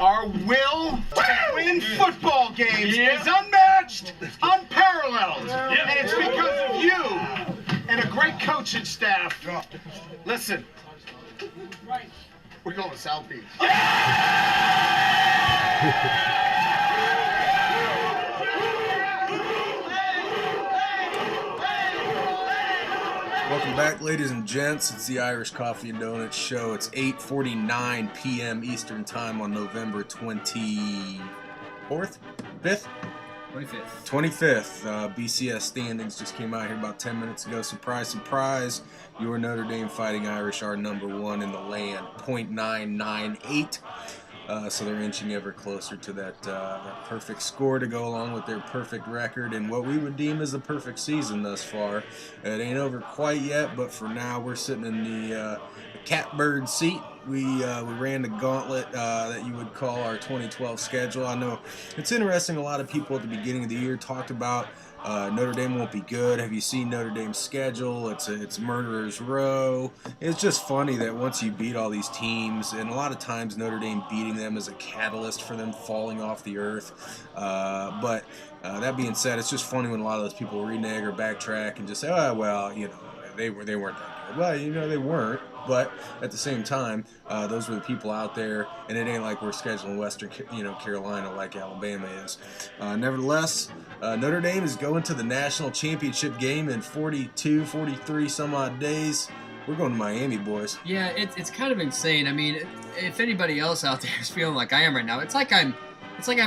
Our will to win football games is unmatched, unparalleled, and it's because of you and a great coaching staff. Listen, we're going to South Beach. Welcome back, ladies and gents. It's the Irish Coffee and Donuts Show. It's 8:49 p.m. Eastern Time on November 24th? 5th? 25th. BCS standings just came out here about 10 minutes ago. Surprise, surprise. Your Notre Dame Fighting Irish are number one in the land, .998. So they're inching ever closer to that perfect score to go along with their perfect record and what we would deem as a perfect season thus far. It ain't over quite yet, but for now we're sitting in the catbird seat. We ran the gauntlet that you would call our 2012 schedule. I know it's interesting. A lot of people at the beginning of the year talked about Notre Dame won't be good. Have you seen Notre Dame's schedule? It's murderer's row. It's just funny that once you beat all these teams, and a lot of times Notre Dame beating them is a catalyst for them falling off the earth. But that being said, it's just funny when a lot of those people renege or backtrack and just say, oh, well, you know, they weren't that good. Well, you know, they weren't. But at the same time, those were the people out there, and it ain't like we're scheduling Western, Carolina like Alabama is. Nevertheless, Notre Dame is going to the national championship game in 43 some odd days. We're going to Miami, boys. Yeah, it's kind of insane. I mean, if anybody else out there is feeling like I am right now, it's like I'm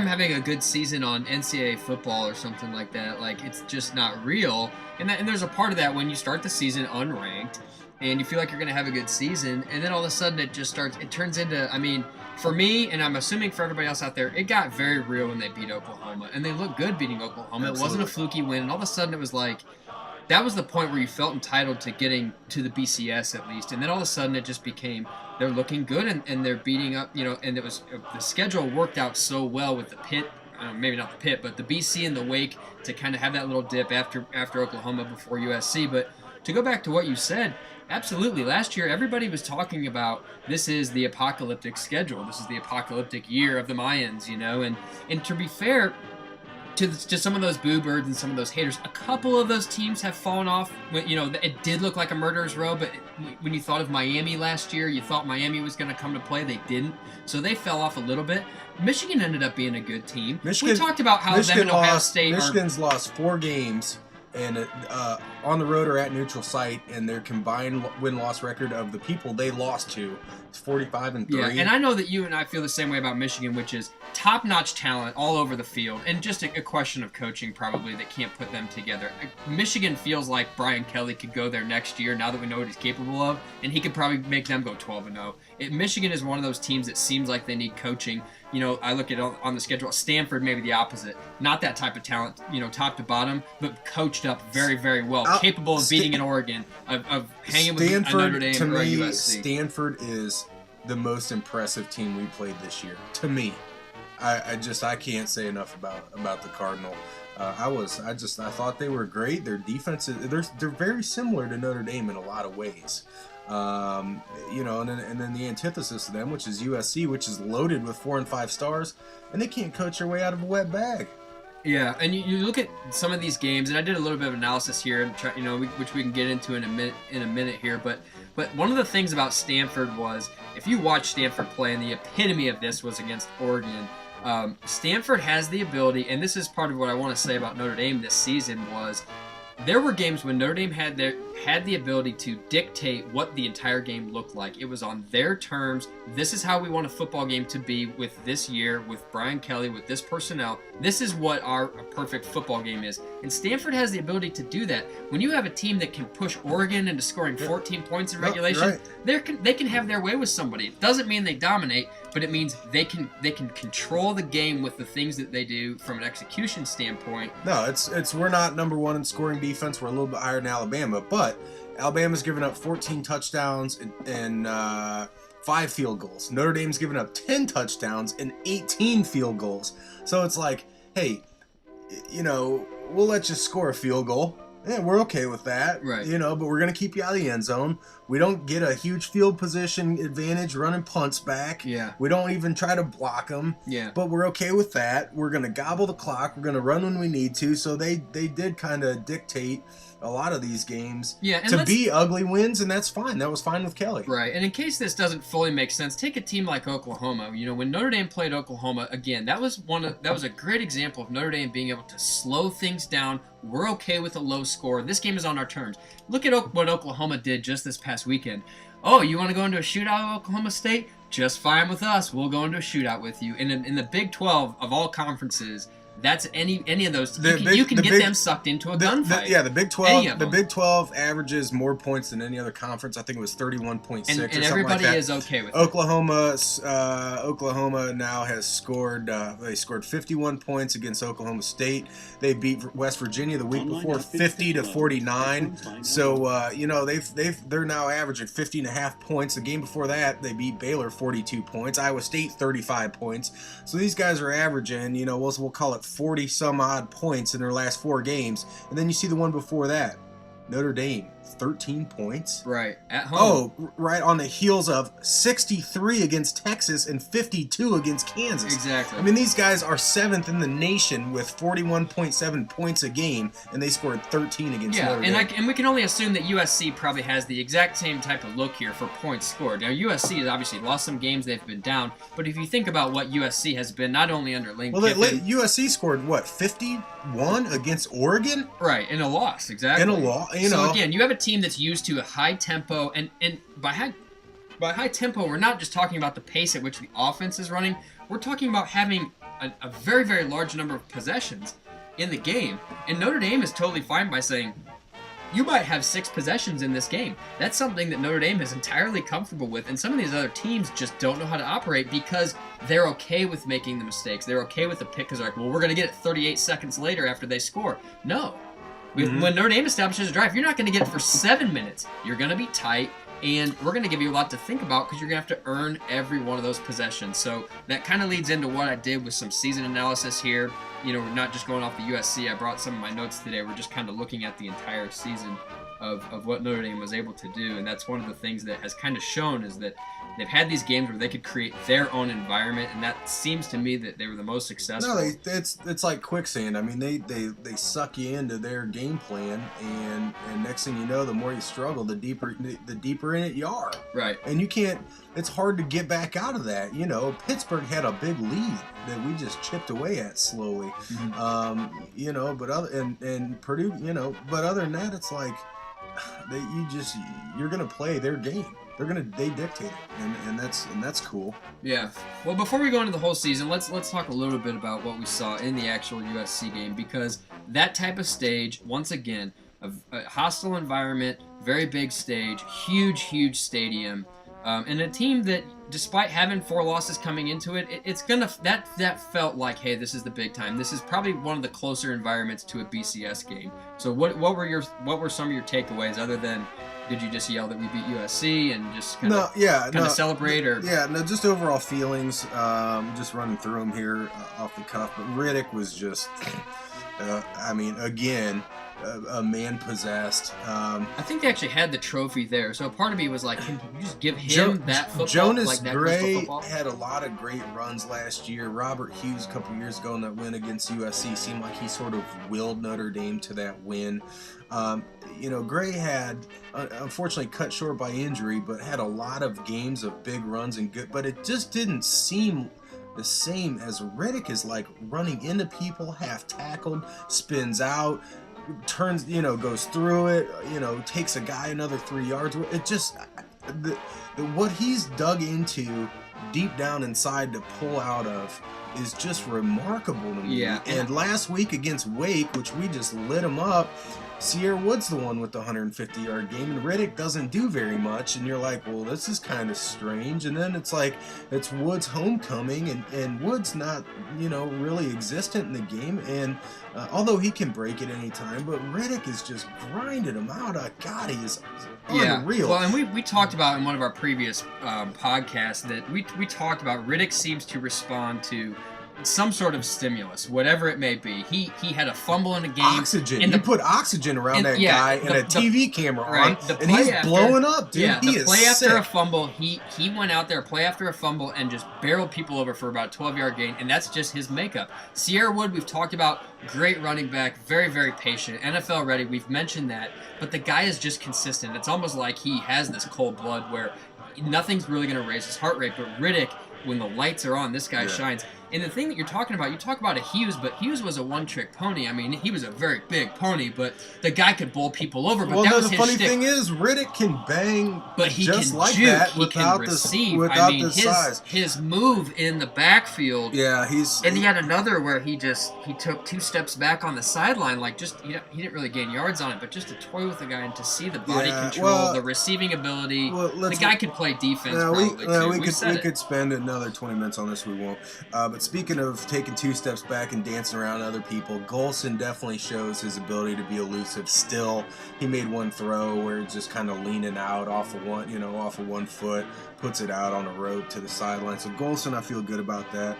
having a good season on NCAA football or something like that. Like, it's just not real. And there's a part of that when you start the season unranked and you feel like you're going to have a good season, and then all of a sudden it turns into, I mean, for me, and I'm assuming for everybody else out there, it got very real when they beat Oklahoma. And they looked good beating Oklahoma. Absolutely. It wasn't a fluky win. And all of a sudden it was like, that was the point where you felt entitled to getting to the BCS at least. And then all of a sudden it just became, they're looking good and they're beating up, and it was, the schedule worked out so well with the Pitt, maybe not the Pitt, but the BC and the Wake to kind of have that little dip after Oklahoma before USC. But to go back to what you said, absolutely. Last year, everybody was talking about this is the apocalyptic schedule. This is the apocalyptic year of the Mayans, And to be fair to some of those boo birds and some of those haters, a couple of those teams have fallen off. It did look like a murderer's row, but when you thought of Miami last year, you thought Miami was going to come to play. They didn't. So they fell off a little bit. Michigan ended up being a good team. We talked about how them and Ohio State Michigan's lost 4 games. And on the road or at neutral site, and their combined win-loss record of the people they lost to is 45-3. Yeah, and I know that you and I feel the same way about Michigan, which is top-notch talent all over the field, and just a question of coaching probably that can't put them together. Michigan feels like Brian Kelly could go there next year now that we know what he's capable of, and he could probably make them go 12-0. Michigan is one of those teams that seems like they need coaching. I look at it on the schedule. Stanford, maybe the opposite. Not that type of talent, top to bottom, but coached up very, very well. Capable of beating an Oregon, of hanging with a Notre Dame to or a me, USC. Stanford is the most impressive team we played this year. To me. I can't say enough about the Cardinal. I thought they were great. Their defense they're very similar to Notre Dame in a lot of ways. And then the antithesis to them, which is USC, which is loaded with 4 and 5 stars, and they can't coach their way out of a wet bag. Yeah, and you look at some of these games, and I did a little bit of analysis here, and which we can get into in a minute here. But one of the things about Stanford was, if you watch Stanford play, and the epitome of this was against Oregon. Stanford has the ability, and this is part of what I want to say about Notre Dame this season, was there were games when Notre Dame had the ability to dictate what the entire game looked like. It was on their terms. This is how we want a football game to be with this year, with Brian Kelly, with this personnel. This is what our perfect football game is. And Stanford has the ability to do that. When you have a team that can push Oregon into scoring 14 points in regulation, right, they can have their way with somebody. It doesn't mean they dominate, but it means they can control the game with the things that they do from an execution standpoint. No, it's we're not number one in scoring defense. We're a little bit higher than Alabama, but Alabama's given up 14 touchdowns and 5 field goals. Notre Dame's given up 10 touchdowns and 18 field goals. So it's like, hey, we'll let you score a field goal. Yeah, we're okay with that. Right. But we're going to keep you out of the end zone. We don't get a huge field position advantage running punts back. Yeah. We don't even try to block them. Yeah. But we're okay with that. We're going to gobble the clock. We're going to run when we need to. So they did kind of dictate a lot of these games to be ugly wins, and that's fine. That was fine with Kelly. Right, and in case this doesn't fully make sense, take a team like Oklahoma. When Notre Dame played Oklahoma, again, that was a great example of Notre Dame being able to slow things down. We're okay with a low score. This game is on our terms. Look at what Oklahoma did just this past weekend. Oh, you want to go into a shootout with Oklahoma State? Just fine with us. We'll go into a shootout with you. In the Big 12 of all conferences, that's any of those. You can get them sucked into a gunfight. The Big 12. The Big 12 averages more points than any other conference. I think it was 31.6 or something everybody like that. is okay with it. Oklahoma now has scored. They scored 51 points against Oklahoma State. They beat West Virginia the week before, 50-49. So they're now averaging 50.5 points. The game before that, they beat Baylor 42 points. Iowa State 35 points. So these guys are averaging, we'll call it 40 some odd points in their last 4 games. And then you see the one before that, Notre Dame, 13 points. Right, at home. Oh, right on the heels of 63 against Texas and 52 against Kansas. Exactly. I mean, these guys are 7th in the nation with 41.7 points a game, and they scored 13 against Notre Dame. And we can only assume that USC probably has the exact same type of look here for points scored. Now, USC has obviously lost some games, they've been down, but if you think about what USC has been, not only under Lane Kiffin... USC scored, 51 against Oregon? Right, in a loss, exactly. In a loss, So again, you have a team that's used to a high tempo, and by high tempo, we're not just talking about the pace at which the offense is running. We're talking about having a very, very large number of possessions in the game. And Notre Dame is totally fine by saying, you might have 6 possessions in this game. That's something that Notre Dame is entirely comfortable with, and some of these other teams just don't know how to operate because they're okay with making the mistakes. They're okay with the pick because they're like, well, we're going to get it 38 seconds later after they score. No. When Notre Dame establishes a drive, you're not going to get it for 7 minutes. You're going to be tight, and we're going to give you a lot to think about because you're going to have to earn every one of those possessions. So that kind of leads into what I did with some season analysis here. We're not just going off the USC. I brought some of my notes today. We're just kind of looking at the entire season of what Notre Dame was able to do, and that's one of the things that has kind of shown is that they've had these games where they could create their own environment, and that seems to me that they were the most successful. No, it's like quicksand. I mean, they suck you into their game plan, and next thing you know, the more you struggle, the deeper in it you are. Right. And you can't. It's hard to get back out of that. Pittsburgh had a big lead that we just chipped away at slowly. Mm-hmm. But Purdue, but other than that, it's like you're gonna play their game. They dictate it, and that's cool. Yeah. Well, before we go into the whole season, let's talk a little bit about what we saw in the actual USC game, because that type of stage, once again, a hostile environment, very big stage, huge stadium, and a team that, despite having 4 losses coming into it, it's gonna that felt like, hey, this is the big time. This is probably one of the closer environments to a BCS game. So what were some of your takeaways other than? Did you just yell that we beat USC and just kind of celebrate? Or just overall feelings. Just running through them here off the cuff. But Riddick was just, again, a man possessed. I think they actually had the trophy there. So part of me was like, can you just give him that football? Jonas like that Gray had a lot of great runs last year. Robert Hughes a couple years ago in that win against USC seemed like he sort of willed Notre Dame to that win. Gray had, unfortunately, cut short by injury, but had a lot of games of big runs and good. But it just didn't seem the same as Riddick is like running into people, half tackled, spins out, turns, goes through it, takes a guy another 3 yards. It just, what he's dug into deep down inside to pull out of is just remarkable to me. Yeah. And last week against Wake, which we just lit him up, Sierra Wood's the one with the 150-yard game, and Riddick doesn't do very much, and you're like, well, this is kind of strange. And then it's like, it's Wood's homecoming, and Wood's not, really existent in the game, and although he can break at any time, but Riddick is just grinding him out. God, he is unreal. Well, and we talked about in one of our previous podcasts that we talked about Riddick seems to respond to some sort of stimulus, whatever it may be. He had a fumble in a game. Oxygen. You put oxygen around that guy and a TV camera on, and he's blowing up, dude. Yeah, he the is play sick. after a fumble, he went out there, play after a fumble, and just barreled people over for about a 12-yard gain, and that's just his makeup. Sierra Wood, we've talked about, great running back, very, very patient, NFL ready, we've mentioned that, but the guy is just consistent. It's almost like he has this cold blood where nothing's really going to raise his heart rate, but Riddick, when the lights are on, this guy shines. And the thing that you're talking about, you talk about a Hughes, but Hughes was a one-trick pony. I mean, he was a very big pony, but the guy could bowl people over. But that was his funny thing is, Riddick can bang, but he just can like juke, that he without can the receive. without I mean, the size. his move in the backfield. Yeah, and he had another where he took 2 steps back on the sideline, like he didn't really gain yards on it, but just to toy with the guy and to see the body control, the receiving ability. The guy could play defense. We could spend another 20 minutes on this. We won't. But speaking of taking 2 steps back and dancing around other people, Golson definitely shows his ability to be elusive. Still, he made one throw where it's just kind of leaning out off of one foot, puts it out on a rope to the sideline. So Golson, I feel good about that.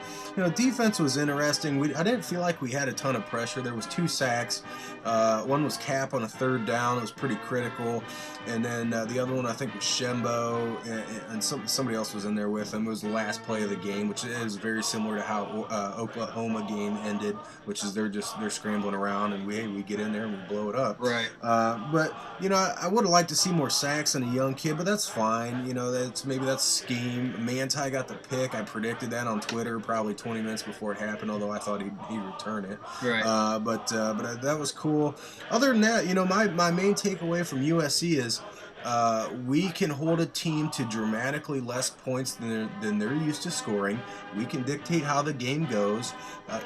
Defense was interesting. I didn't feel like we had a ton of pressure. There was 2 sacks. One was Cap on a 3rd down. It was pretty critical. And then the other one, I think, was Shembo, and somebody else was in there with him. It was the last play of the game, which is very similar to how Oklahoma game ended, which is they're scrambling around, and we get in there and we blow it up. Right. But I would have liked to see more sacks in a young kid, but that's fine. That's scheme. Manti got the pick. I predicted that on Twitter probably 20 minutes before it happened, although I thought he'd return it. Right. But that was cool. Other than that, my main takeaway from USC is we can hold a team to dramatically less points than they're used to scoring. We can dictate how the game goes.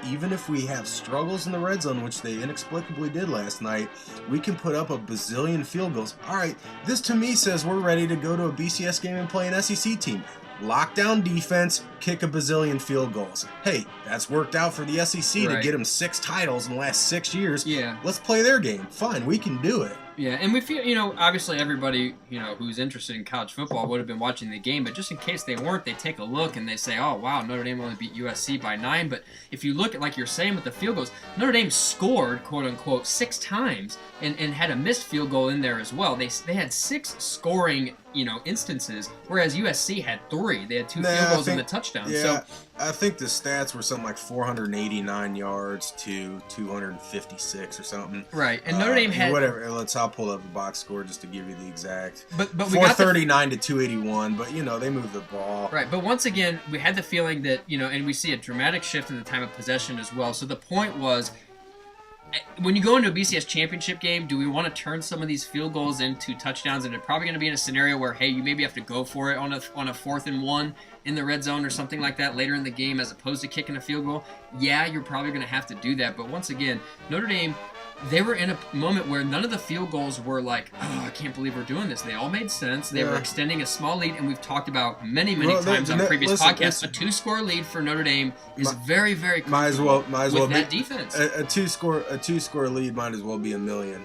Even if we have struggles in the red zone, which they inexplicably did last night, we can put up a bazillion field goals. All right, this to me says we're ready to go to a BCS game and play an SEC team. Lockdown defense, kick a bazillion field goals. Hey, that's worked out for the SEC to get them 6 titles in the last 6 years. Yeah. Let's play their game. Fine, we can do it. Yeah, and we feel, obviously everybody, who's interested in college football would have been watching the game, but just in case they weren't, they take a look and they say, oh, wow, Notre Dame only beat USC by 9. But if you look at, like you're saying with the field goals, Notre Dame scored, quote-unquote, 6 times and had a missed field goal in there as well. They had 6 scoring, instances, whereas USC had 3. They had 2 field goals and the touchdown. Yeah, so I think the stats were something like 489 yards to 256 or something. Right, and Notre Dame had whatever. I'll pull up the box score just to give you the exact. But we 439 to 281. But they moved the ball. Right, but once again, we had the feeling that and we see a dramatic shift in the time of possession as well. So the point was, when you go into a BCS championship game, do we want to turn some of these field goals into touchdowns? And they're probably going to be in a scenario where, hey, you maybe have to go for it on a 4th and 1 in the red zone or something like that later in the game as opposed to kicking a field goal. Yeah, you're probably going to have to do that. But once again, Notre Dame, they were in a moment where none of the field goals were like, oh, I can't believe we're doing this. They all made sense. They were extending a small lead, and we've talked about many times on previous podcasts. A 2-score lead for Notre Dame is very, very comfortable with that defense. A 2-score lead might as well be $1 million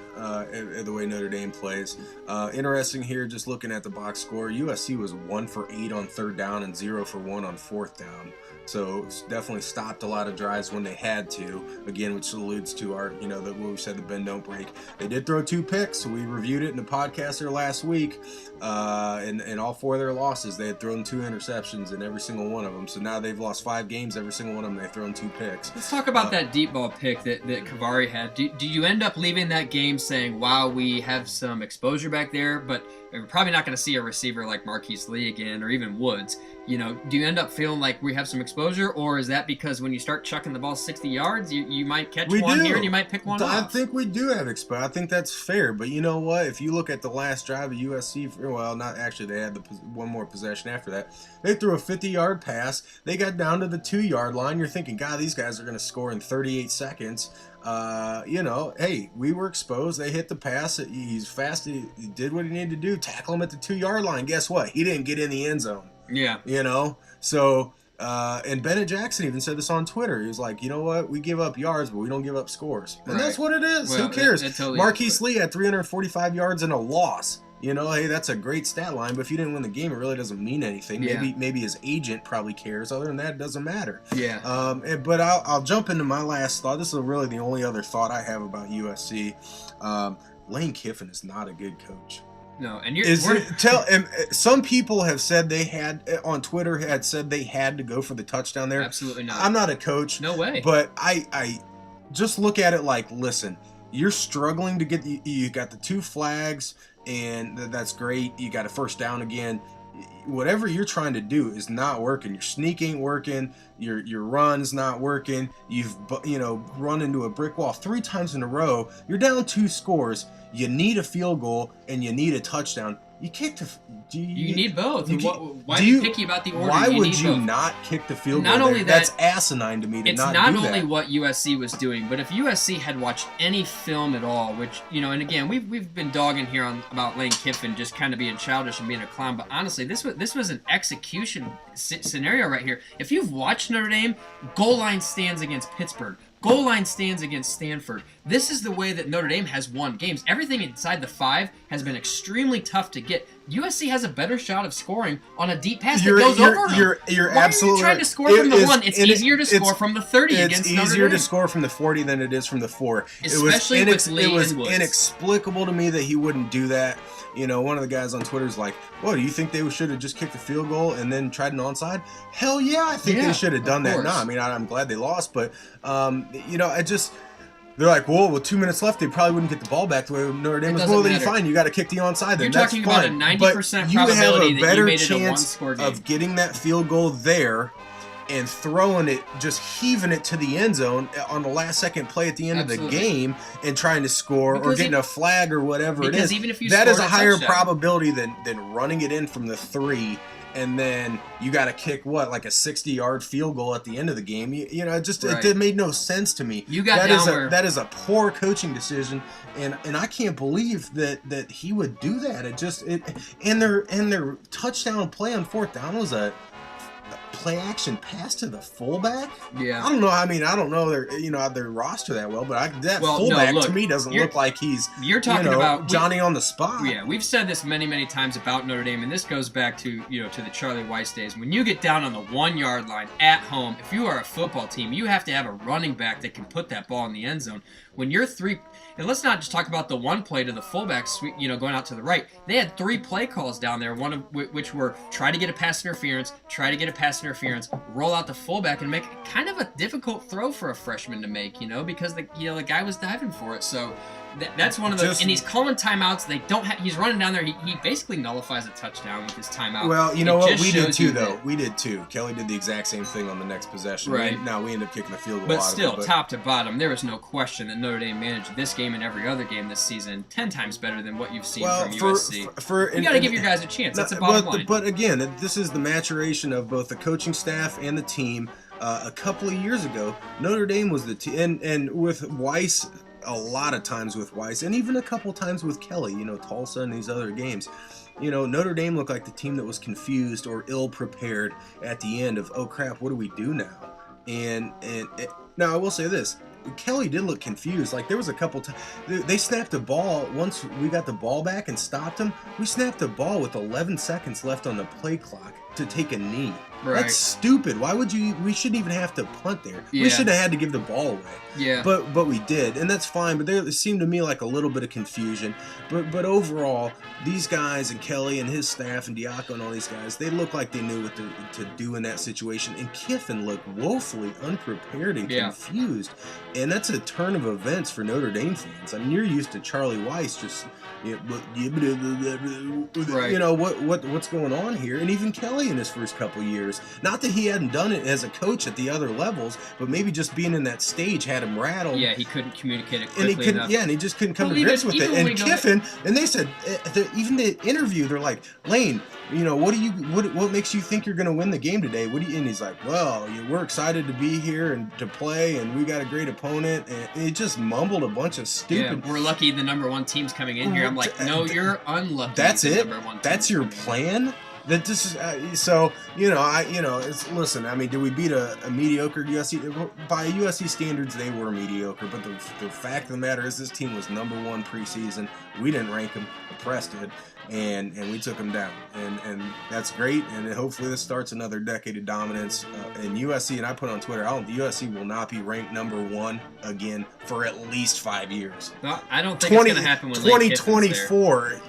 the way Notre Dame plays. Interesting here, just looking at the box score, USC was 1 for 8 on 3rd down and 0 for 1 on 4th down. So definitely stopped a lot of drives when they had to. Again, which alludes to our, what we said, the bend don't break. They did throw 2 picks. So we reviewed it in the podcast there last week. And all 4 of their losses, they had thrown 2 interceptions in every single one of them. So now they've lost 5 games. Every single one of them, they've thrown 2 picks. Let's talk about that deep ball pick that Kavari had. Do you end up leaving that game saying, wow, we have some exposure back there, but we're probably not going to see a receiver like Marquise Lee again or even Woods? Do you end up feeling like we have some exposure, or is that because when you start chucking the ball 60 yards, you might catch one here and you might pick one off? I think we do have exposure. I think that's fair. But you know what? If you look at the last drive of USC, well, not actually, they had one more possession after that. They threw a 50-yard pass. They got down to the 2-yard line. You're thinking, God, these guys are going to score in 38 seconds. Hey, we were exposed. They hit the pass. He's fast. He did what he needed to do. Tackle him at the 2-yard line. Guess what? He didn't get in the end zone. Yeah. So, and Bennett Jackson even said this on Twitter. He was like, you know what? We give up yards, but we don't give up scores. And that's what it is. Well, who cares? It totally Marquise Lee had 345 yards and a loss. You know, hey, that's a great stat line, but if you didn't win the game, it really doesn't mean anything. Yeah. Maybe his agent probably cares. Other than that, it doesn't matter. Yeah. But I'll jump into my last thought. This is really the only other thought I have about USC. Lane Kiffin is not a good coach. No, and some people have said they had on Twitter had said they had to go for the touchdown there. Absolutely not. I'm not a coach. No way. But I just look at it like, listen, you're struggling to get you got the 2 flags, and that's great. You got a first down again. Whatever you're trying to do is not working. Your sneak ain't working. Your run's not working. You've run into a brick wall 3 times in a row. You're down 2 scores. You need a field goal and you need a touchdown. You kick the. You need both. Why are you picky about the order? Why would you not kick the field goal? Not only that, that's asinine to me. It's not only what USC was doing, but if USC had watched any film at all, which and again we've been dogging here about Lane Kiffin just kind of being childish and being a clown, but honestly this was an execution scenario right here. If you've watched Notre Dame, goal line stands against Pittsburgh. Goal line stands against Stanford. This is the way that Notre Dame has won games. Everything inside the 5 has been extremely tough to get. USC has a better shot of scoring on a deep pass that goes over them. You're Why absolutely are you trying to score from the 1? It's easier to score from the 30 against Notre Dame. It's easier to score from the 40 than it is from the 4. Especially with Lee It was and Woods. inexplicable to me that he wouldn't do that. One of the guys on Twitter is like, "Well, do you think they should have just kicked the field goal and then tried an onside?" Hell yeah, I think they should have done that. No, I mean, I'm glad they lost, but they're like, well, with 2 minutes left, they probably wouldn't get the ball back the way Notre Dame was. Well, then fine, you got to kick the onside. Then you're talking about a 90% probability that you made it a 1-score game. Of getting that field goal there and throwing it, just heaving it to the end zone on the last second play at the end of the game and trying to score or getting a flag or whatever it is. Even if you that is a higher probability than running it in from the 3. And then you got to kick like a 60-yard field goal at the end of the game. It made no sense to me. That is a poor coaching decision, and I can't believe that he would do that. And their touchdown play on 4th down was a play action pass to the fullback. Yeah, I don't know. I mean, I don't know their roster that well, but fullback to me doesn't look like he's about Johnny on the spot. Yeah, we've said this many times about Notre Dame, and this goes back to to the Charlie Weiss days. When you get down on the 1-yard line at home, if you are a football team, you have to have a running back that can put that ball in the end zone. When you're 3, and let's not just talk about the 1 play to the fullback, going out to the right. They had 3 play calls down there, one of which were try to get a pass interference, roll out the fullback, and make kind of a difficult throw for a freshman to make, because the guy was diving for it. So that's one of those. And he's calling timeouts. They don't have. He's running down there. He basically nullifies a touchdown with his timeout. Well, you know what? We did too, though. We did too. Kelly did the exact same thing on the next possession. Right. We ended up kicking the field goal. But still, top to bottom, there was no question that Notre Dame managed this game and every other game this season 10 times better than what you've seen from USC. You got to give your guys a chance. That's the bottom line. But again, this is the maturation of both the coaching staff and the team. A couple of years ago, Notre Dame was the team, and with Weiss. A lot of times with Weiss, and even a couple times with Kelly, Tulsa and these other games. Notre Dame looked like the team that was confused or ill-prepared at the end of, oh crap, what do we do now? And now I will say this. Kelly did look confused. Like, there was a couple times they snapped the ball. Once we got the ball back and stopped them, we snapped the ball with 11 seconds left on the play clock to take a knee. Right. That's stupid. Why would you? We shouldn't even have to punt there. Yeah. We should have had to give the ball away. Yeah. But we did, and that's fine. But there seemed to me like a little bit of confusion. But overall, these guys and Kelly and his staff and Diaco and all these guys, they look like they knew what to do in that situation. And Kiffin looked woefully unprepared and confused. And that's a turn of events for Notre Dame fans. I mean, you're used to Charlie Weiss just. What's going on here? And even Kelly in his first couple years, not that he hadn't done it as a coach at the other levels, but maybe just being in that stage had him rattled. Yeah, he couldn't communicate it quickly enough. Yeah, and he just couldn't come to grips with it. And Kiffin, and they said, even the interview, they're like, Lane, what makes you think you're going to win the game today? And he's like, well, we're excited to be here and to play, and we got a great opponent. And he just mumbled a bunch of stupid. Yeah, we're lucky the number 1 team's coming in here. I'm like, no, you're unlucky. That's it. That's your plan. That this is listen. I mean, did we beat a mediocre USC? By USC standards, they were mediocre. But the fact of the matter is, this team was number 1 preseason. We didn't rank them. The press did. and we took them down, and that's great. And hopefully this starts another decade of dominance in USC. And I put on Twitter, USC will not be ranked number 1 again for at least 5 years. No, I don't think it's going to happen when 2024.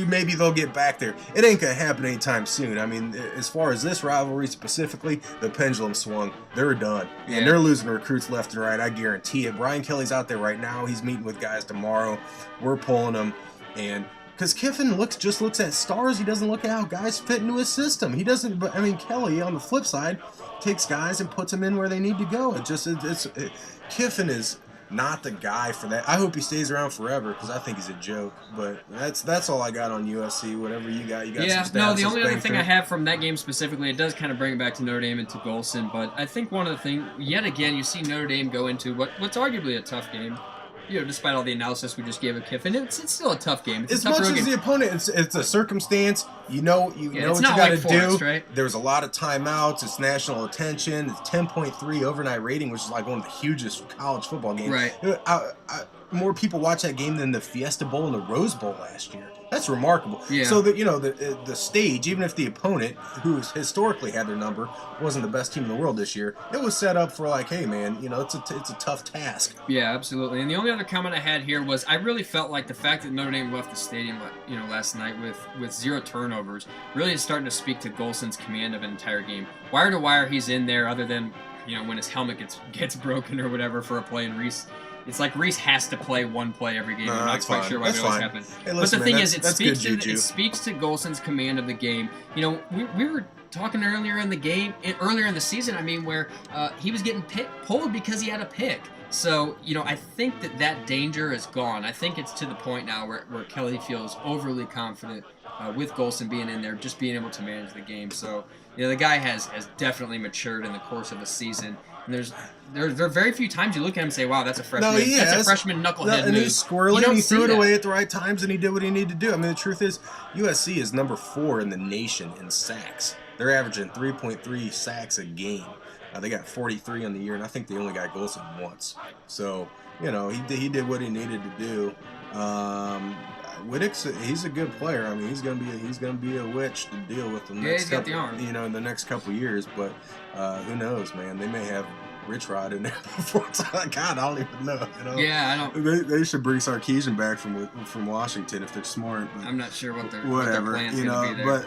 Maybe they'll get back there. It ain't gonna happen anytime soon. I mean, as far as this rivalry specifically, the pendulum swung. They're done, and they're losing recruits left and right. I guarantee it. Brian Kelly's out there right now. He's meeting with guys tomorrow. We're pulling them, and because Kiffin looks at stars, he doesn't look at how guys fit into his system. He doesn't. But I mean, Kelly on the flip side takes guys and puts them in where they need to go. Kiffin is not the guy for that. I hope he stays around forever because I think he's a joke. But that's all I got on USC. Whatever you got some stats. No, the only other thing I have from that game specifically, it does kind of bring it back to Notre Dame and to Golson. But I think one of the things, yet again, you see Notre Dame go into what's arguably a tough game. Despite all the analysis we just gave of Kiffin, it's still a tough game. It's as much as the opponent, it's a circumstance. You know what you got to do. Right? There's a lot of timeouts. It's national attention. It's 10.3 overnight rating, which is like one of the hugest college football games. Right. More people watch that game than the Fiesta Bowl and the Rose Bowl last year. That's remarkable. Yeah. So that the stage, even if the opponent, who's historically had their number, wasn't the best team in the world this year, it was set up for like, hey man, it's a tough task. Yeah, absolutely. And the only other comment I had here was I really felt like the fact that Notre Dame left the stadium, last night with 0 turnovers, really is starting to speak to Golson's command of an entire game. Wire to wire, he's in there, other than when his helmet gets broken or whatever for a play, and Reese. It's like Reese has to play one play every game. I'm not quite sure why it always happens. Hey, listen, but the thing man, is, it speaks to Golson's command of the game. We were talking earlier in the season, where he was getting pulled because he had a pick. So, I think that danger is gone. I think it's to the point now where Kelly feels overly confident with Golson being in there, just being able to manage the game. So, the guy has definitely matured in the course of the season. And there are very few times you look at him and say, "Wow, that's a freshman. That's a freshman knucklehead and move." he's squirrely. And he threw it away at the right times, and he did what he needed to do. I mean, the truth is, USC is number 4 in the nation in sacks. They're averaging 3.3 sacks a game. They got 43 on the year, and I think they only got Golson once. So he did what he needed to do. Riddick's he's a good player. I mean, he's gonna be a witch to deal with the next couple, in the next couple years. But who knows, man? They may have Rich Rod in there before. God, I don't even know. Yeah, I don't. They should bring Sarkisian back from Washington if they're smart. But I'm not sure what their plan's gonna be there.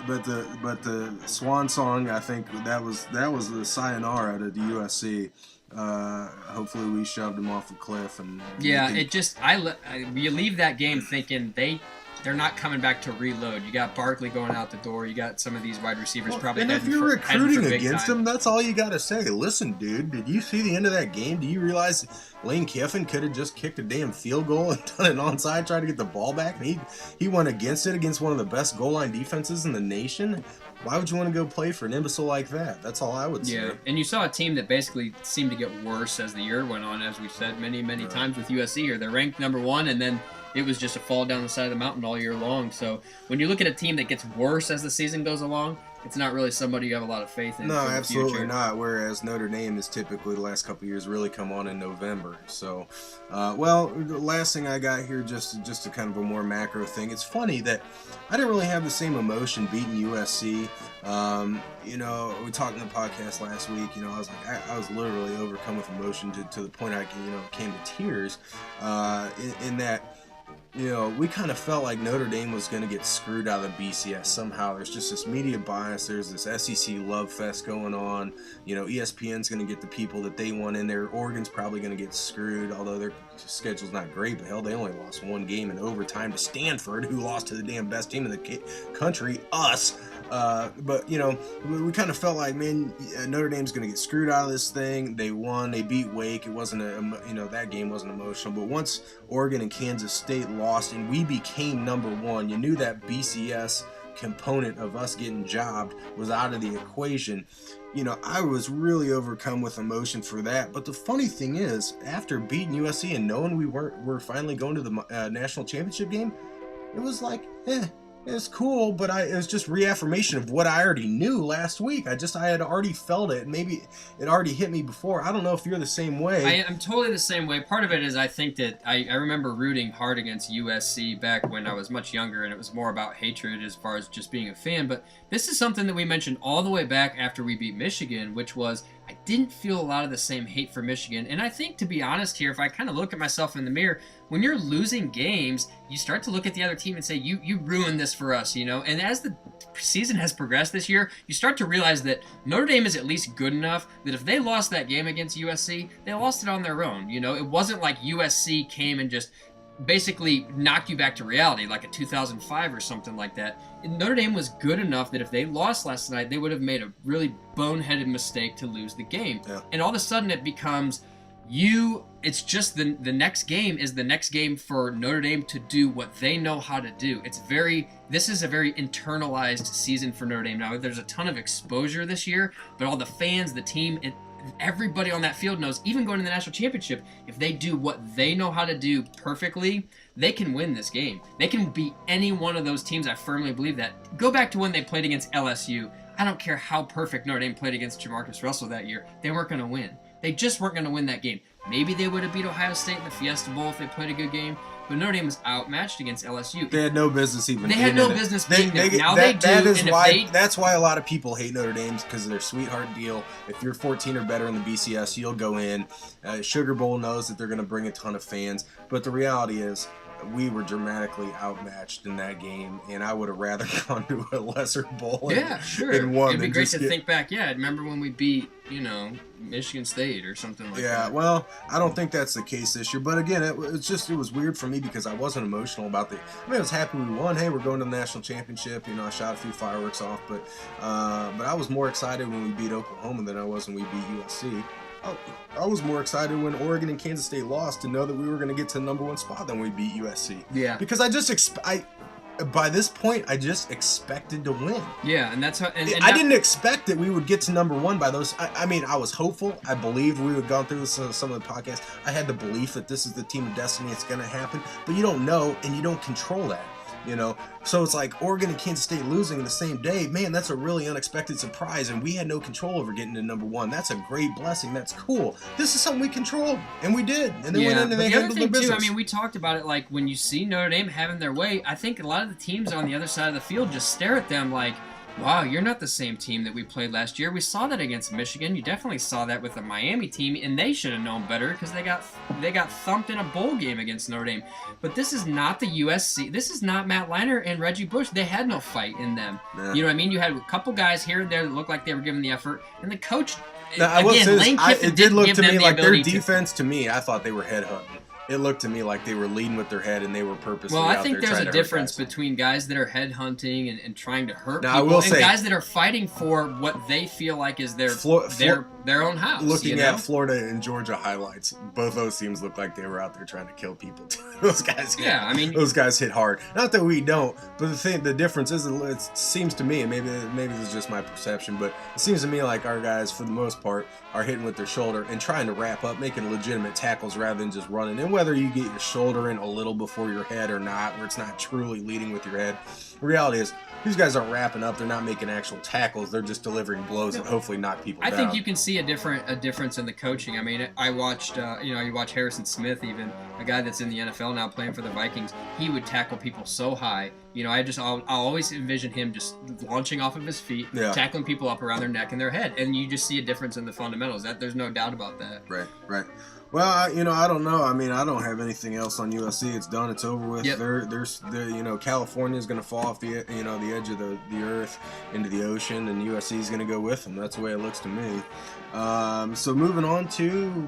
But the swan song, I think that was the sayonara to the USC. Hopefully we shoved them off a cliff and you leave that game thinking they're not coming back to reload. You got Barkley going out the door. You got some of these wide receivers probably. And if you're recruiting against them, that's all you got to say. Listen, dude, did you see the end of that game? Do you realize Lane Kiffin could have just kicked a damn field goal and done an onside, tried to get the ball back, and he went against it against one of the best goal line defenses in the nation? Why would you want to go play for an imbecile like that? That's all I would say. Yeah, and you saw a team that basically seemed to get worse as the year went on, as we've said many times with USC here. They're ranked number 1, and then it was just a fall down the side of the mountain all year long. So when you look at a team that gets worse as the season goes along, it's not really somebody you have a lot of faith in. No, absolutely not. Whereas Notre Dame has typically the last couple of years really come on in November. So, the last thing I got here, just a kind of a more macro thing. It's funny that I didn't really have the same emotion beating USC. We talked in the podcast last week. I was like, I was literally overcome with emotion to the point I came to tears. In that. We kind of felt like Notre Dame was going to get screwed out of the BCS somehow. There's just this media bias. There's this SEC love fest going on. ESPN's going to get the people that they want in there. Oregon's probably going to get screwed, although their schedule's not great. But hell, they only lost one game in overtime to Stanford, who lost to the damn best team in the country, us. But we kind of felt like, man, Notre Dame's going to get screwed out of this thing. They won. They beat Wake. It wasn't that game wasn't emotional. But once Oregon and Kansas State lost and we became number 1, you knew that BCS component of us getting jobbed was out of the equation. I was really overcome with emotion for that. But the funny thing is, after beating USC and knowing we're finally going to the national championship game, it was like, it's cool, but it was just reaffirmation of what I already knew last week. I had already felt it. Maybe it already hit me before. I don't know if you're the same way. I'm totally the same way. Part of it is I think that I remember rooting hard against USC back when I was much younger, and it was more about hatred as far as just being a fan. But this is something that we mentioned all the way back after we beat Michigan, which was I didn't feel a lot of the same hate for Michigan. And I think, to be honest here, if I kind of look at myself in the mirror, when you're losing games, you start to look at the other team and say, you ruined this for us, And as the season has progressed this year, you start to realize that Notre Dame is at least good enough that if they lost that game against USC, they lost it on their own. It wasn't like USC came and just basically knocked you back to reality like a 2005 or something like that. And Notre Dame was good enough that if they lost last night, they would have made a really boneheaded mistake to lose the game. Yeah. And all of a sudden it becomes it's just the next game is the next game for Notre Dame to do what they know how to do. This is a very internalized season for Notre Dame. Now, there's a ton of exposure this year, but all the fans, the team, and everybody on that field knows, even going to the national championship, if they do what they know how to do perfectly, they can win this game. They can beat any one of those teams. I firmly believe that. Go back to when they played against LSU. I don't care how perfect Notre Dame played against Jamarcus Russell that year. They weren't going to win. They just weren't going to win that game. Maybe they would have beat Ohio State in the Fiesta Bowl if they played a good game, but Notre Dame was outmatched against LSU. They had no business even. They had no business being there. Now they do. That's why a lot of people hate Notre Dame, because of their sweetheart deal. If you're 14 or better in the BCS, you'll go in. Sugar Bowl knows that they're going to bring a ton of fans, but the reality is, we were dramatically outmatched in that game, and I would have rather gone to a lesser bowl. Yeah, sure. And won. It'd be great to think back. Yeah, I remember when we beat, Michigan State or something like that. Yeah, well, I don't think that's the case this year. But again, it was weird for me because I wasn't emotional about I was happy we won. Hey, we're going to the national championship. I shot a few fireworks off, but I was more excited when we beat Oklahoma than I was when we beat USC. I was more excited when Oregon and Kansas State lost to know that we were going to get to the number one spot than we beat USC. Yeah. Because by this point, I just expected to win. Yeah, and that's how. And I didn't expect that we would get to number one by those. I mean, I was hopeful. I believed we would have gone through this, some of the podcasts. I had the belief that this is the team of destiny. It's going to happen. But you don't know, and you don't control that. So it's like Oregon and Kansas State losing the same day. Man, that's a really unexpected surprise, and we had no control over getting to number one. That's a great blessing. That's cool. This is something we controlled, and we did. And they went in and they handled their business. Too, I mean, we talked about it, like when you see Notre Dame having their way, I think a lot of the teams on the other side of the field just stare at them like, wow, you're not the same team that we played last year. We saw that against Michigan. You definitely saw that with the Miami team, and they should have known better because they got thumped in a bowl game against Notre Dame. But this is not the USC. This is not Matt Leinart and Reggie Bush. They had no fight in them. Yeah. You know what I mean? You had a couple guys here and there that looked like they were giving the effort, and the coach. Now, Lane Kiffin it did look to me like their defense. To me, I thought they were headhunting. It looked to me like they were leading with their head and they were purposely out there. Well, I think there's a difference between guys that are headhunting and trying to hurt people, I will say, guys that are fighting for what they feel like is their own house. Looking at Florida and Georgia highlights, both those teams look like they were out there trying to kill people too. Those guys hit hard. Not that we don't, but the difference is it seems to me, and maybe this is just my perception, but it seems to me like our guys, for the most part, are hitting with their shoulder and trying to wrap up, making legitimate tackles rather than just running. And whether you get your shoulder in a little before your head or not, where it's not truly leading with your head, the reality is these guys aren't wrapping up. They're not making actual tackles. They're just delivering blows and hopefully knock people down. I think you can see a difference in the coaching. I mean, I watched, you watch Harrison Smith, even a guy that's in the NFL now playing for the Vikings. He would tackle people so high. I'll always envision him just launching off of his feet, tackling people up around their neck and their head, and you just see a difference in the fundamentals. There's no doubt about that. Right. Well, I don't know. I mean, I don't have anything else on USC. It's done. It's over with. Yep. California is going to fall off the edge of the earth into the ocean, and USC is going to go with them. That's the way it looks to me. So moving on to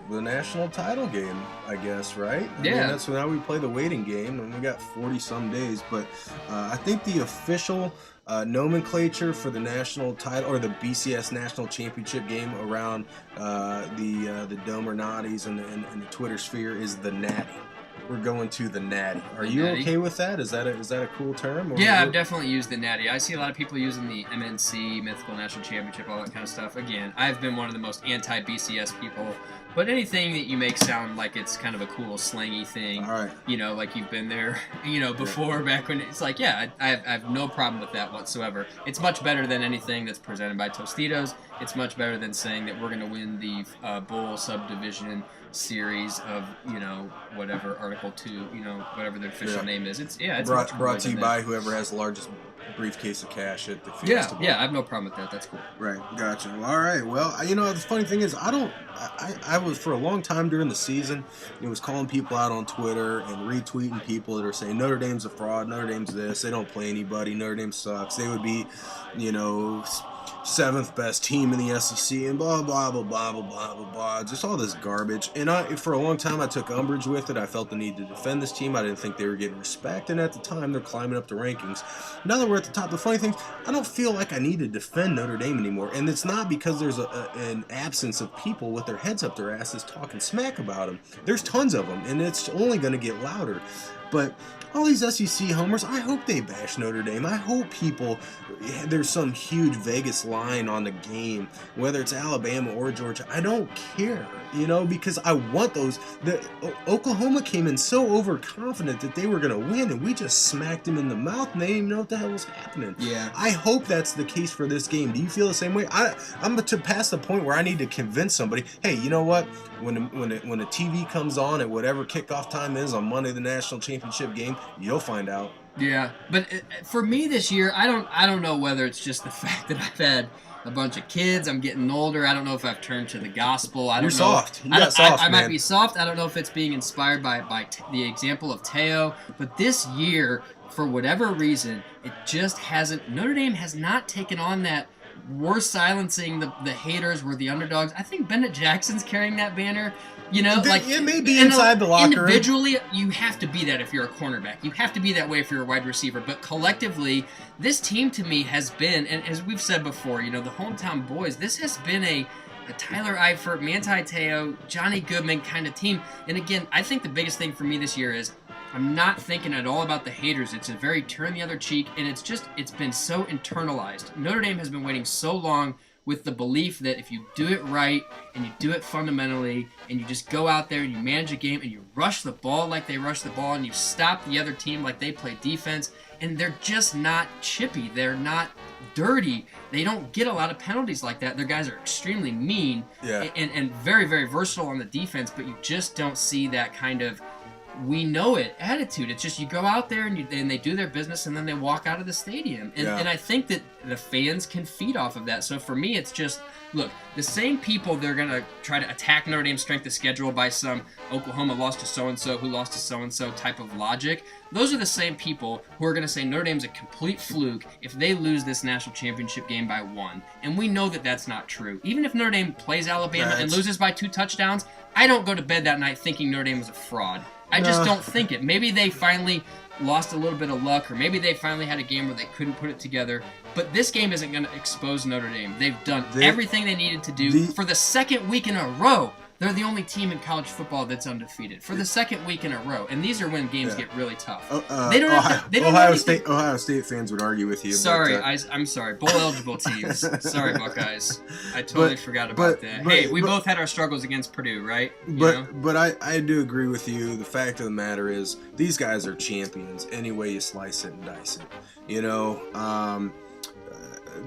the national title game, I guess, right? I mean, that's now we play the waiting game, and we got 40-some days. But I think the official nomenclature for the national title or the BCS national championship game around the Domer Natties and the Twitter sphere is the Natty. we're going to the natty. Are you natty. Okay with that? Is that a cool term? Or yeah, I've definitely used the natty. I see a lot of people using the MNC, Mythical National Championship, all that kind of stuff. Again, I've been one of the most anti-BCS people. But anything that you make sound like it's kind of a cool, slangy thing, all right. Like you've been there, before, back when it's like, yeah, I have no problem with that whatsoever. It's much better than anything that's presented by Tostitos. It's much better than saying that we're going to win the Bowl subdivision series of, whatever, Article 2, whatever the official name is. It's brought to you by whoever has the largest briefcase of cash at the Fiesta Bowl. Yeah, I have no problem with that. That's cool. Right, gotcha. All right, well, the funny thing is, I was, for a long time during the season, was calling people out on Twitter and retweeting people that are saying Notre Dame's a fraud, Notre Dame's this, they don't play anybody, Notre Dame sucks, they would be, 7th best team in the SEC and blah, blah, blah, blah, blah, blah, blah, blah, just all this garbage. And for a long time, I took umbrage with it. I felt the need to defend this team. I didn't think they were getting respect. And at the time, they're climbing up the rankings. Now that we're at the top, the funny thing, I don't feel like I need to defend Notre Dame anymore. And it's not because there's an absence of people with their heads up their asses talking smack about them. There's tons of them, and it's only going to get louder. But all these SEC homers, I hope they bash Notre Dame. I hope there's some huge Vegas line on the game, whether it's Alabama or Georgia. I don't care, because I want those. Oklahoma came in so overconfident that they were going to win, and we just smacked them in the mouth, and they didn't even know what the hell was happening. Yeah. I hope that's the case for this game. Do you feel the same way? I'm to pass the point where I need to convince somebody, hey, you know what? When the TV comes on at whatever kickoff time is on Monday, the national championship game, you'll find out. Yeah, but for me this year, I don't know whether it's just the fact that I've had a bunch of kids. I'm getting older. I don't know if I've turned to the gospel. I don't know. You're soft. You got soft, I man. might be soft. I don't know if it's being inspired by the example of Theo. But this year, for whatever reason, it just hasn't. Notre Dame has not taken on that. We're silencing the haters. We're the underdogs. I think Bennett Jackson's carrying that banner. It may be inside the locker room. Individually, you have to be that if you're a cornerback. You have to be that way if you're a wide receiver. But collectively, this team to me has been, and as we've said before, the hometown boys, this has been a Tyler Eifert, Manti Te'o, Johnny Goodman kind of team. And again, I think the biggest thing for me this year is I'm not thinking at all about the haters. It's a very turn the other cheek, and it's been so internalized. Notre Dame has been waiting so long with the belief that if you do it right and you do it fundamentally and you just go out there and you manage a game and you rush the ball like they rush the ball and you stop the other team like they play defense, and they're just not chippy. They're not dirty. They don't get a lot of penalties like that. Their guys are extremely mean and very, very versatile on the defense, but you just don't see that kind of we know it attitude. It's just you go out there and they do their business and then they walk out of the stadium. And I think that the fans can feed off of that. So for me, it's just, look, the same people they're going to try to attack Notre Dame's strength of schedule by some Oklahoma lost to so-and-so who lost to so-and-so type of logic. Those are the same people who are going to say Notre Dame's a complete fluke if they lose this national championship game by 1. And we know that that's not true. Even if Notre Dame plays Alabama and loses by 2 touchdowns, I don't go to bed that night thinking Notre Dame was a fraud. I just don't think it. Maybe they finally lost a little bit of luck, or maybe they finally had a game where they couldn't put it together. But this game isn't going to expose Notre Dame. They've done everything they needed to do for the second week in a row. They're the only team in college football that's undefeated for the second week in a row, and these are when games get really tough. They don't. Ohio State fans would argue with you. Sorry, I'm sorry. Bowl eligible teams. Sorry, Buckeyes. I totally forgot about that. We both had our struggles against Purdue, right? But I do agree with you. The fact of the matter is, these guys are champions any way you slice it and dice it.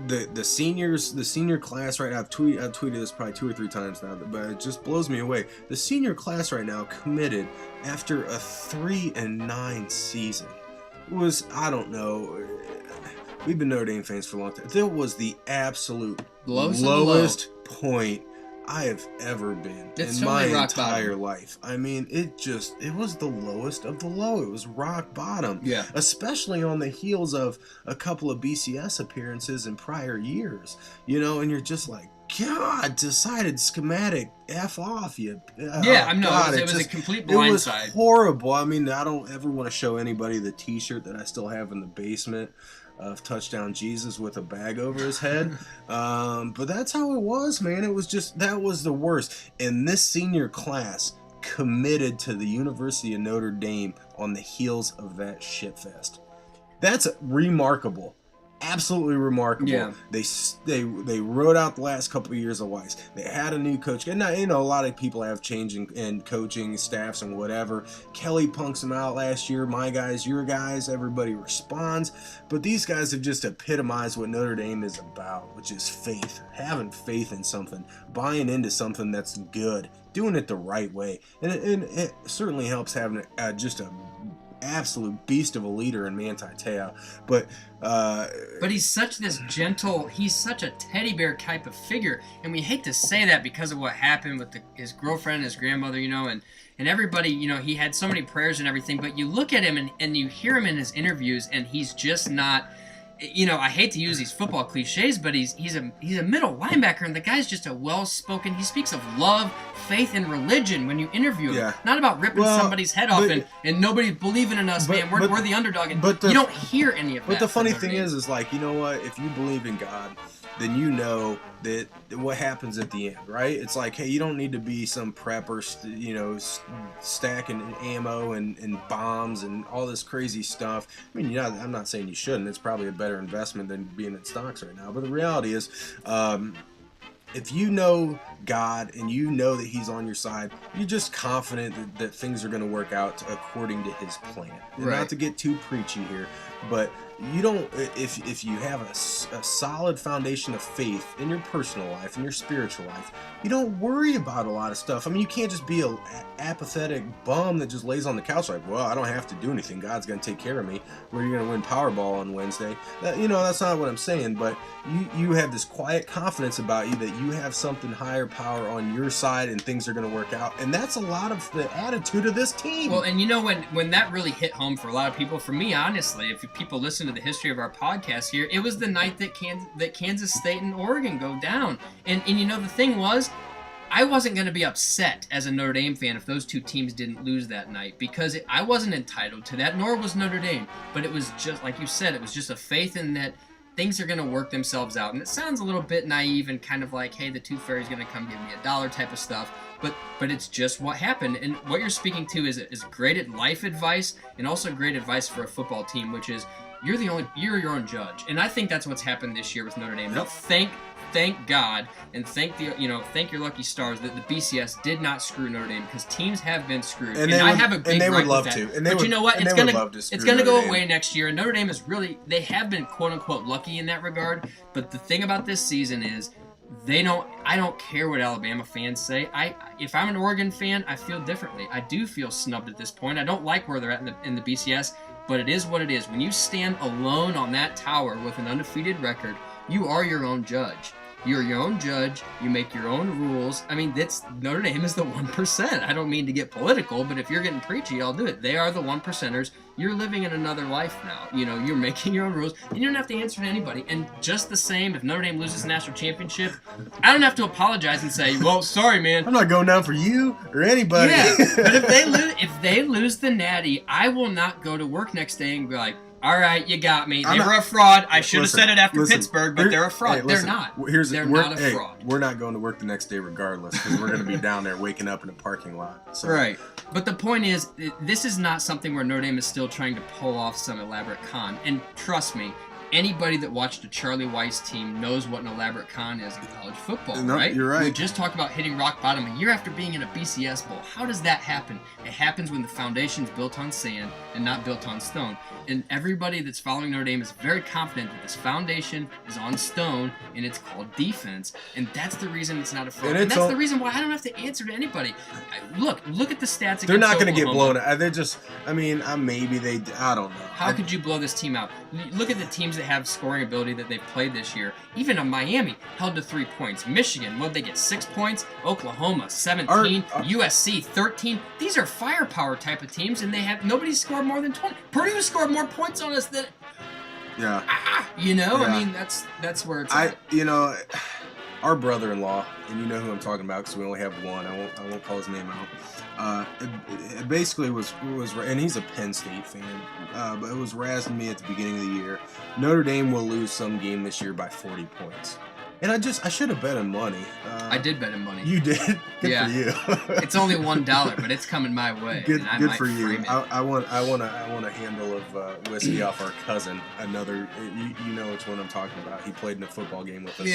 The senior class right now, I've tweeted this probably 2 or 3 times now, but it just blows me away. The senior class right now committed after a 3-9 season was, I don't know, we've been Notre Dame fans for a long time. That was the absolute lowest point I have ever been in my entire life. I mean, it was the lowest of the low. It was rock bottom. Yeah. Especially on the heels of a couple of BCS appearances in prior years. And you're just like, God, decided schematic F off you. It was a complete blindside. It was horrible. I mean, I don't ever want to show anybody the t-shirt that I still have in the basement of Touchdown Jesus with a bag over his head. But that's how it was, man. It was just, that was the worst. And this senior class committed to the University of Notre Dame on the heels of that shitfest. That's remarkable. Absolutely remarkable. Yeah. They wrote out the last couple of years of Weiss. They had a new coach. And now, a lot of people have change in coaching staffs and whatever. Kelly punks them out last year. My guys, your guys, everybody responds. But these guys have just epitomized what Notre Dame is about, which is faith. Having faith in something. Buying into something that's good. Doing it the right way. And it certainly helps having just a absolute beast of a leader in Manti Theo, but he's such he's such a teddy bear type of figure, and we hate to say that because of what happened with his girlfriend and his grandmother, and everybody, he had so many prayers and everything, but you look at him and you hear him in his interviews, and he's just not. I hate to use these football cliches, but he's a middle linebacker, and the guy's just a well-spoken. He speaks of love, faith, and religion when you interview him. Yeah. Not about ripping somebody's head off and nobody's believing in us, man. We're the underdog, and you don't hear any of that. But the funny thing is like, you know what? If you believe in God, then you know that what happens at the end, right? It's like, hey, you don't need to be some prepper, stacking ammo and bombs and all this crazy stuff. I mean, I'm not saying you shouldn't. It's probably a better investment than being in stocks right now. But the reality is, if you know God and you know that He's on your side, you're just confident that things are going to work out according to His plan. And right. Not to get too preachy here, but you don't. If you have a solid foundation of faith in your personal life, in your spiritual life, you don't worry about a lot of stuff. I mean, you can't just be a apathetic bum that just lays on the couch like, well, I don't have to do anything. God's going to take care of me. Where you're going to win Powerball on Wednesday. That's not what I'm saying. But you have this quiet confidence about you that you have something higher power on your side and things are going to work out. And that's a lot of the attitude of this team. Well, and when that really hit home for a lot of people, for me, honestly, if people listen to the history of our podcast here, it was the night that Kansas State and Oregon go down. And the thing was, I wasn't going to be upset as a Notre Dame fan if those two teams didn't lose that night, because I wasn't entitled to that, nor was Notre Dame. But it was just, like you said, it was just a faith in that things are going to work themselves out. And it sounds a little bit naive and kind of like, hey, the tooth fairy's going to come give me $1 type of stuff. But it's just what happened. And what you're speaking to is great life advice and also great advice for a football team, which is you're your own judge. And I think that's what's happened this year with Notre Dame. Now, thank God and thank your lucky stars that the BCS did not screw Notre Dame, because teams have been screwed. And I have a big gripe with that. But you know what? It's gonna go away next year. And Notre Dame they have been quote unquote lucky in that regard. But the thing about this season is I don't care what Alabama fans say. If I'm an Oregon fan, I feel differently. I do feel snubbed at this point. I don't like where they're at in the BCS, but it is what it is. When you stand alone on that tower with an undefeated record, you are your own judge. You're your own judge. You make your own rules. I mean, Notre Dame is the 1%. I don't mean to get political, but if you're getting preachy, I'll do it. They are the 1%ers. You're living in another life now. You're making your own rules, and you don't have to answer to anybody. And just the same, if Notre Dame loses the national championship, I don't have to apologize and say, well, sorry, man. I'm not going down for you or anybody. Yeah, but if they lose the Natty, I will not go to work next day and be like, all right, you got me. They were a fraud. I should have said it after Pittsburgh, but they're a fraud. Hey, they're not. They're not a fraud. We're not going to work the next day regardless, because we're going to be down there waking up in a parking lot. So. Right. But the point is, this is not something where Notre Dame is still trying to pull off some elaborate con. And trust me, anybody that watched a Charlie Weiss team knows what an elaborate con is in college football, right? You're right. We just talked about hitting rock bottom a year after being in a BCS bowl. How does that happen? It happens when the foundation's built on sand and not built on stone. And everybody that's following Notre Dame is very confident that this foundation is on stone, and it's called defense. And that's the reason it's not a fraud. And that's the reason why I don't have to answer to anybody. Look at the stats. They're not going to get blown out. They're just, I don't know. How could you blow this team out? Look at the teams that have scoring ability that they've played this year. Even Miami held to 3 points. Michigan, what'd they get, 6 points? Oklahoma, 17. USC, 13. These are firepower type of teams, and nobody's scored more than 20. Purdue scored more points on us than... Yeah. Yeah. I mean, that's where it's at. Our brother-in-law, and you know who I'm talking about because we only have one. I won't call his name out. It basically was, and he's a Penn State fan, but it was razzing me at the beginning of the year. Notre Dame will lose some game this year by 40 points. And I should have bet him money. I did bet him money. You did? Good yeah. for you. It's only $1, but it's coming my way. Good for you. It. I want a handle of whiskey off our cousin. Another, you know which one I'm talking about. He played in a football game with us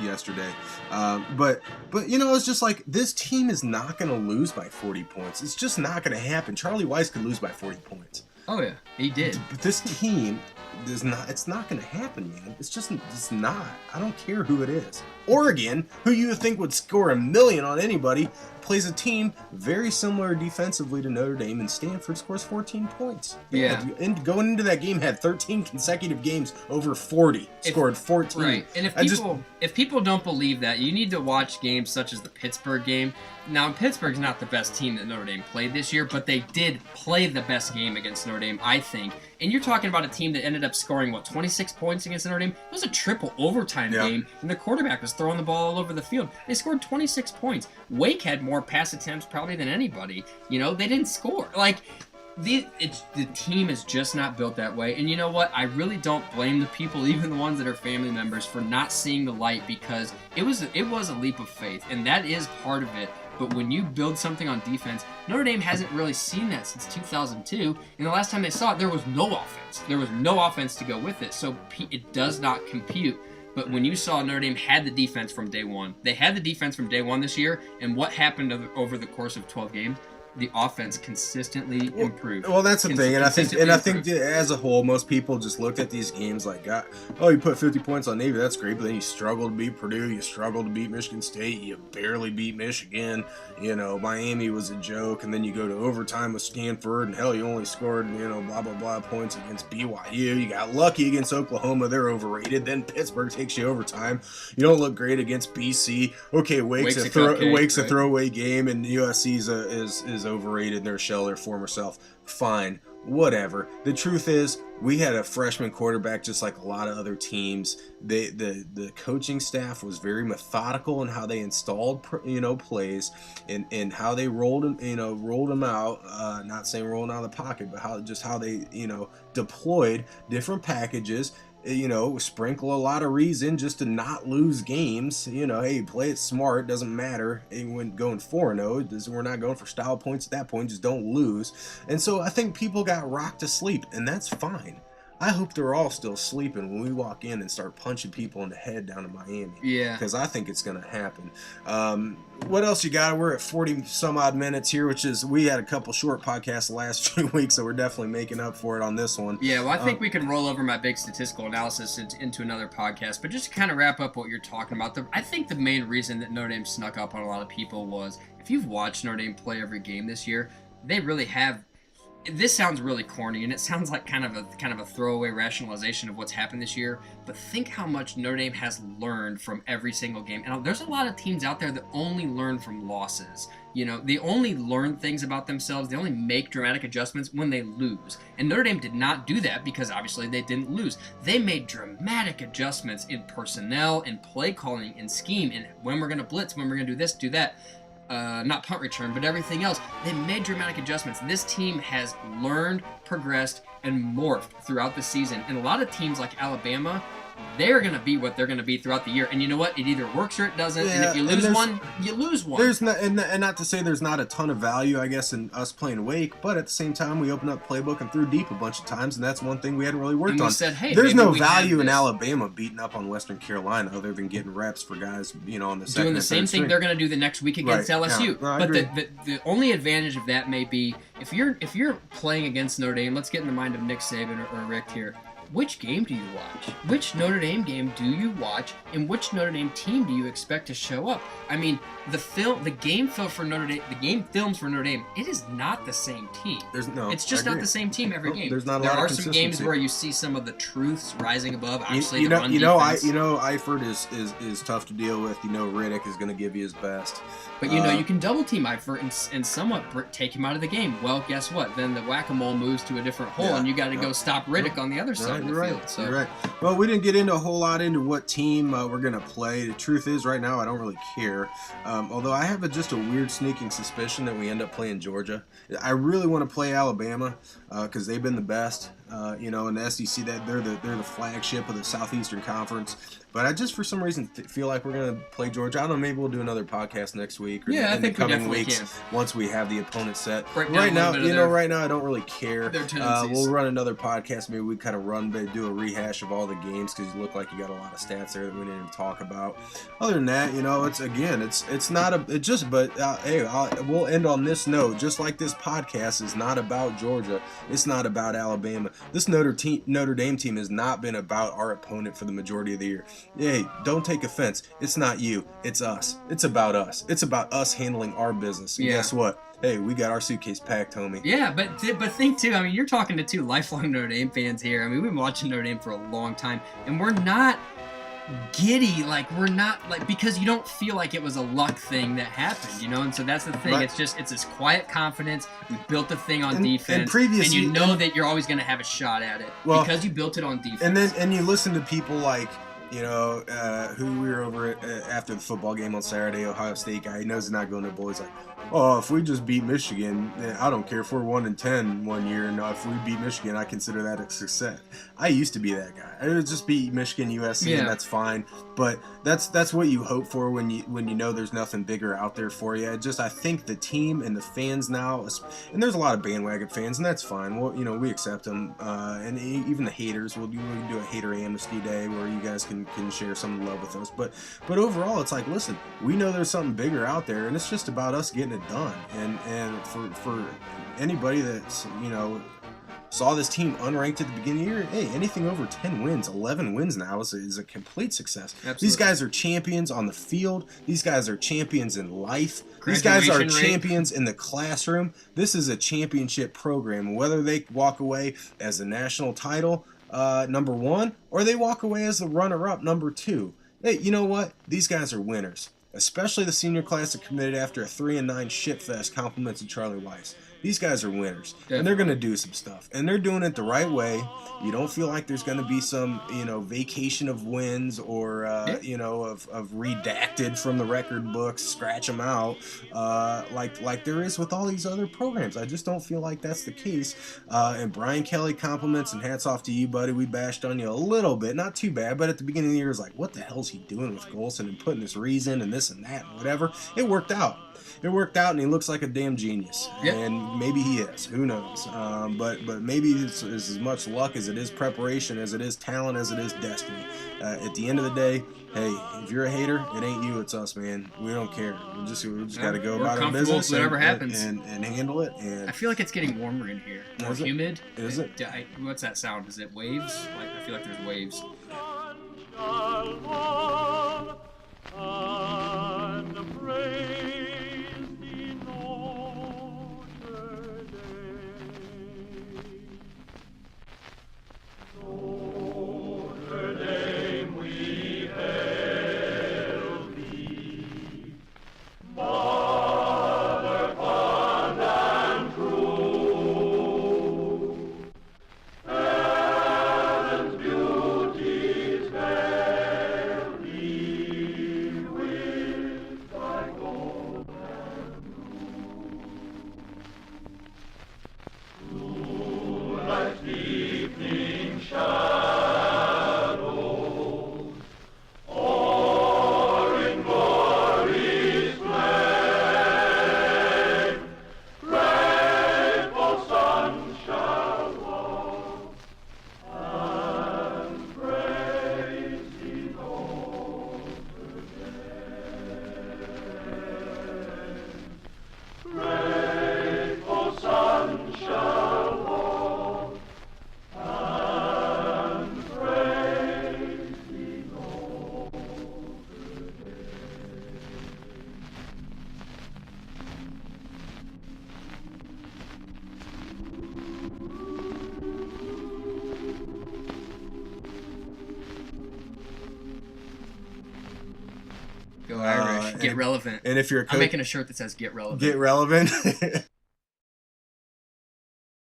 yesterday. But it's just like this team is not going to lose by 40 points. It's just not going to happen. Charlie Weiss could lose by 40 points. Oh yeah, he did. But this team does not. It's not going to happen, man. It's not. I don't care who it is. Oregon, who you think would score 1 million on anybody, plays a team very similar defensively to Notre Dame, and Stanford scores 14 points. Yeah. And going into that game, had 13 consecutive games over 40. Scored 14. Right. And if people don't believe that, you need to watch games such as the Pittsburgh game. Now, Pittsburgh's not the best team that Notre Dame played this year, but they did play the best game against Notre Dame, I think. And you're talking about a team that ended up scoring, 26 points against Notre Dame? It was a triple overtime game, and the quarterback was throwing the ball all over the field. They scored 26 points. Wake had more pass attempts probably than anybody. They didn't score. The team is just not built that way. And you know what? I really don't blame the people, even the ones that are family members, for not seeing the light, because it was a leap of faith, and that is part of it. But when you build something on defense, Notre Dame hasn't really seen that since 2002. And the last time they saw it, there was no offense. There was no offense to go with it. So it does not compute. But when you saw Notre Dame had the defense from day one, they had the defense from day one this year. And what happened over the course of 12 games? The offense consistently improved. Well, that's the thing, and I think as a whole, most people just looked at these games like, oh, you put 50 points on Navy, that's great, but then you struggle to beat Purdue, you struggle to beat Michigan State, you barely beat Michigan, Miami was a joke, and then you go to overtime with Stanford, and hell, you only scored, blah, blah, blah points against BYU, you got lucky against Oklahoma, they're overrated, then Pittsburgh takes you overtime, you don't look great against BC, okay, Wake's a throwaway game, and USC is overrated in their shell, their former self. Fine, whatever. The truth is, we had a freshman quarterback just like a lot of other teams. The coaching staff was very methodical in how they installed plays and how they rolled them out. Not saying rolling out of the pocket, but how they deployed different packages. Sprinkle a lot of reason just to not lose games. Hey, play it smart. Doesn't matter. When going 4-0, we're not going for style points at that point. Just don't lose. And so I think people got rocked to sleep, and that's fine. I hope they're all still sleeping when we walk in and start punching people in the head down in Miami. Yeah. Because I think it's going to happen. What else you got? We're at 40 some odd minutes here, we had a couple short podcasts the last few weeks, so we're definitely making up for it on this one. Yeah, well, I think we can roll over my big statistical analysis into another podcast. But just to kind of wrap up what you're talking about, I think the main reason that Notre Dame snuck up on a lot of people was, if you've watched Notre Dame play every game this year, they really have. This sounds really corny, and it sounds like kind of a throwaway rationalization of what's happened this year, but think how much Notre Dame has learned from every single game. And there's a lot of teams out there that only learn from losses. They only learn things about themselves. They only make dramatic adjustments when they lose. And Notre Dame did not do that because obviously they didn't lose. They made dramatic adjustments in personnel, in play calling, in scheme, in when we're going to blitz, when we're going to do this, do that. Not punt return, but everything else. They made dramatic adjustments. This team has learned, progressed, and morphed throughout the season. And a lot of teams like Alabama, they're going to be what they're going to be throughout the year. And you know what? It either works or it doesn't. Yeah, and if you lose one, you lose one. There's not, and not to say there's not a ton of value, I guess, in us playing Wake, but at the same time, we opened up playbook and threw deep a bunch of times, and that's one thing we hadn't really worked on. Said, hey, there's no value in Alabama beating up on Western Carolina other than getting reps for guys, on the second. Doing the same thing they're going to do the next week against LSU. Yeah, but the only advantage of that may be if you're playing against Notre Dame. Let's get in the mind of Nick Saban or Rick here. Which game do you watch? Which Notre Dame game do you watch? And which Notre Dame team do you expect to show up? I mean, the game films for Notre Dame, it is not the same team. It's just not the same team every game. There's not a there lot are of some games where you see some of the truths rising above. Obviously, Eifert is tough to deal with. Riddick is going to give you his best. But you can double team Eifert and somewhat take him out of the game. Well, guess what? Then the whack-a-mole moves to a different hole, and you got to go stop Riddick on the other side of the field. So. You're right. Well, we didn't get into a whole lot into what team we're going to play. The truth is, right now, I don't really care. Although I have just a weird sneaking suspicion that we end up playing Georgia. I really want to play Alabama because they've been the best. in the SEC, that they're the flagship of the Southeastern Conference. But I just for some reason feel like we're gonna play Georgia. I don't know. Maybe we'll do another podcast next week. Or I in think the coming we weeks can. Once we have the opponent set. Right now, right now I don't really care. Their tendencies. We'll run another podcast. Maybe we kind of do a rehash of all the games because you look like you got a lot of stats there that we didn't even talk about. Other than that, it's not we'll end on this note. Just like this podcast is not about Georgia, it's not about Alabama. This Notre Dame team has not been about our opponent for the majority of the year. Hey, don't take offense. It's not you. It's us. It's about us. It's about us handling our business. And guess what? Hey, we got our suitcase packed, homie. Yeah, but think too. I mean, you're talking to two lifelong Notre Dame fans here. I mean, we've been watching Notre Dame for a long time, and we're not giddy. Like we're not because you don't feel like it was a luck thing that happened, And so that's the thing. Right. It's this quiet confidence. We built the thing on defense, and you know that you're always going to have a shot at it because you built it on defense. And you listen to people like. Who we were over after the football game on Saturday, Ohio State guy, he knows he's not going to bowl. He's like, oh, if we just beat Michigan, I don't care if we're 1-10 one year. No, if we beat Michigan, I consider that a success. I used to be that guy. I would just beat Michigan, USC, and that's fine. But that's what you hope for when you know there's nothing bigger out there for you. I think the team and the fans now, and there's a lot of bandwagon fans, and that's fine. Well, we accept them, and even the haters. We'll do a hater amnesty day where you guys can share some love with us. But overall, it's like, listen, we know there's something bigger out there, and it's just about us getting it done. And for anybody that's saw this team unranked at the beginning of the year, hey, anything over 10 wins, 11 wins now is a complete success. Absolutely. These guys are champions on the field. These guys are champions in life. These guys are champions in the classroom. This is a championship program. Whether they walk away as the national title number 1 or they walk away as the runner-up number 2, hey, you know what? These guys are winners. Especially the senior class that committed after a 3-9 shitfest compliments of Charlie Weiss. These guys are winners, Definitely. And they're going to do some stuff, and they're doing it the right way. You don't feel like there's going to be some, vacation of wins or, of redacted from the record books, scratch them out, like there is with all these other programs. I just don't feel like that's the case. And Brian Kelly compliments and hats off to you, buddy. We bashed on you a little bit, not too bad, but at the beginning of the year, it was like, what the hell's he doing with Golson and putting this reason and this and that and whatever. It worked out. And he looks like a damn genius. Yep. And maybe he is. Who knows? But maybe it's as much luck as it is preparation, as it is talent, as it is destiny. At the end of the day, hey, if you're a hater, it ain't you, it's us, man. We don't care. We just got to go about our business whatever happens and handle it. And I feel like it's getting warmer in here. More humid. Is it? What's that sound? Is it waves? I feel like there's waves. Go Irish. Get relevant. And if you're a coach, I'm making a shirt that says "Get relevant." Get relevant.